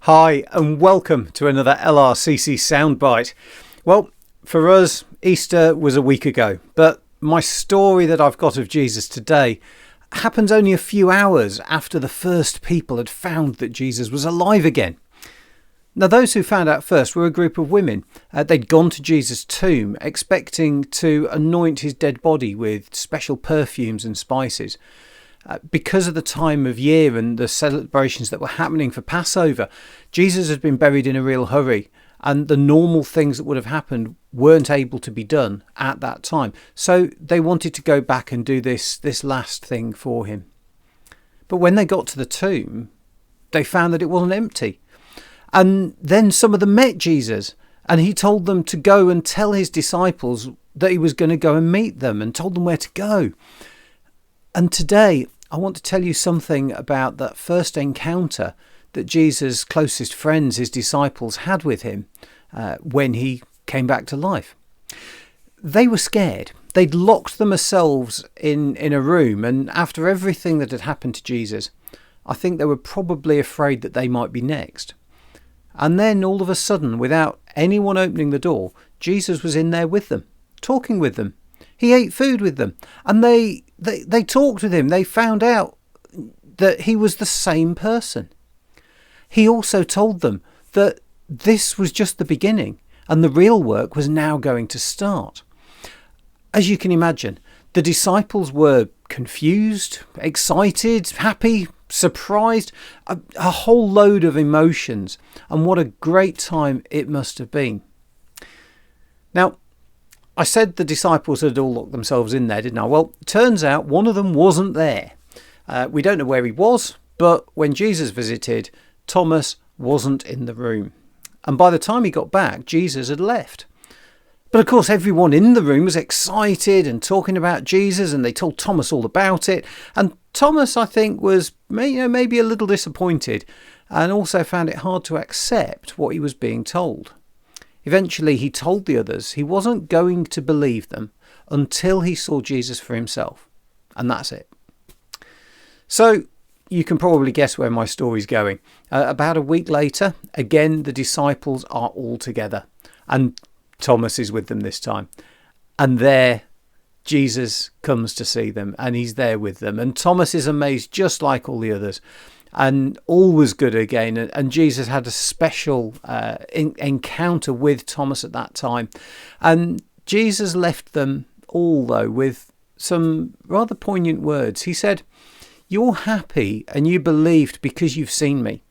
Hi and welcome to another LRCC Soundbite. Well, for us, Easter was a week ago, but my story that I've got of Jesus today happens only a few hours after the first people had found that Jesus was alive again. Now, those who found out first were a group of women. They'd gone to Jesus' tomb expecting to anoint his dead body with special perfumes and spices. Because of the time of year and the celebrations that were happening for Passover, Jesus had been buried in a real hurry, and the normal things that would have happened weren't able to be done at that time. So they wanted to go back and do this last thing for him. But when they got to the tomb, they found that it wasn't empty. And then some of them met Jesus, and he told them to go and tell his disciples that he was going to go and meet them, and told them where to go. And today, I want to tell you something about that first encounter that Jesus' closest friends, his disciples, had with him when he came back to life. They were scared. They'd locked themselves in a room, and after everything that had happened to Jesus, I think they were probably afraid that they might be next. And then all of a sudden, without anyone opening the door, Jesus was in there with them, talking with them. He ate food with them, and they talked with him. They found out that he was the same person. He also told them that this was just the beginning, and the real work was now going to start. As you can imagine, the disciples were confused, excited, happy, surprised, a whole load of emotions, and what a great time it must have been. Now, I said the disciples had all locked themselves in there, didn't I? Well, turns out one of them wasn't there. We don't know where he was, but when Jesus visited, Thomas wasn't in the room. And by the time he got back, Jesus had left. But of course, everyone in the room was excited and talking about Jesus, and they told Thomas all about it. And Thomas, I think, was maybe a little disappointed, and also found it hard to accept what he was being told. Eventually, he told the others he wasn't going to believe them until he saw Jesus for himself. And that's it. So you can probably guess where my story's going. About a week later, again, the disciples are all together. And Thomas is with them this time. And there, Jesus comes to see them, and he's there with them. And Thomas is amazed just like all the others. And all was good again. And Jesus had a special encounter with Thomas at that time. And Jesus left them all, though, with some rather poignant words. He said, "You're happy and you believed because you've seen me."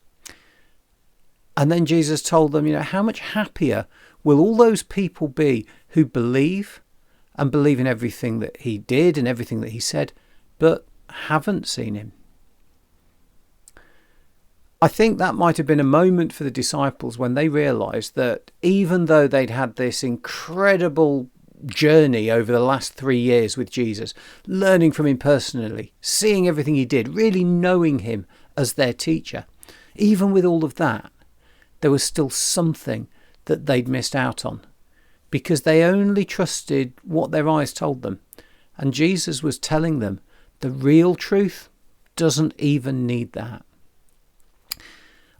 And then Jesus told them, how much happier will all those people be who believe and believe in everything that he did and everything that he said, but haven't seen him. I think that might have been a moment for the disciples when they realised that even though they'd had this incredible journey over the last 3 years with Jesus, learning from him personally, seeing everything he did, really knowing him as their teacher, even with all of that, there was still something that they'd missed out on because they only trusted what their eyes told them. And Jesus was telling them the real truth doesn't even need that.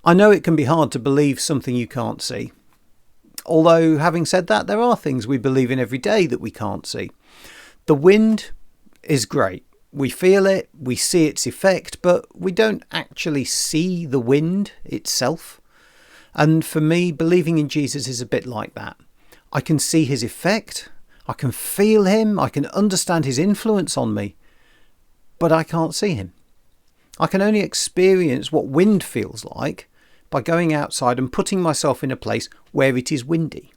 I know it can be hard to believe something you can't see. Although, having said that, there are things we believe in every day that we can't see. The wind is great. We feel it, we see its effect, but we don't actually see the wind itself. And for me, believing in Jesus is a bit like that. I can see his effect, I can feel him, I can understand his influence on me, but I can't see him. I can only experience what wind feels like by going outside and putting myself in a place where it is windy.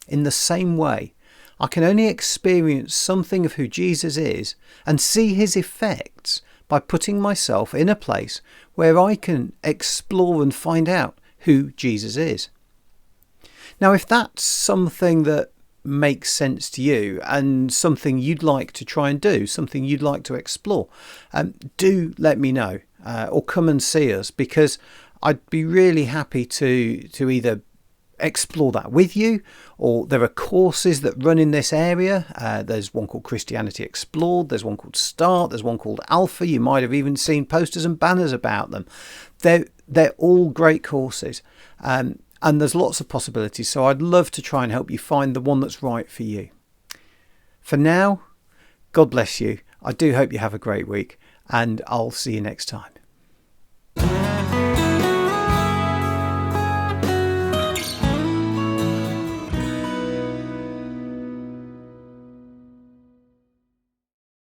In the same way, I can only experience something of who Jesus is and see his effects by putting myself in a place where I can explore and find out who Jesus is. Now, if that's something that makes sense to you and something you'd like to try and do, something you'd like to explore, do let me know or come and see us, because I'd be really happy to either explore that with you, or there are courses that run in this area. There's one called Christianity Explored, there's one called Start, there's one called Alpha. You might have even seen posters and banners about them. They're all great courses, and there's lots of possibilities. So I'd love to try and help you find the one that's right for you. For now, God bless you. I do hope you have a great week, and I'll see you next time.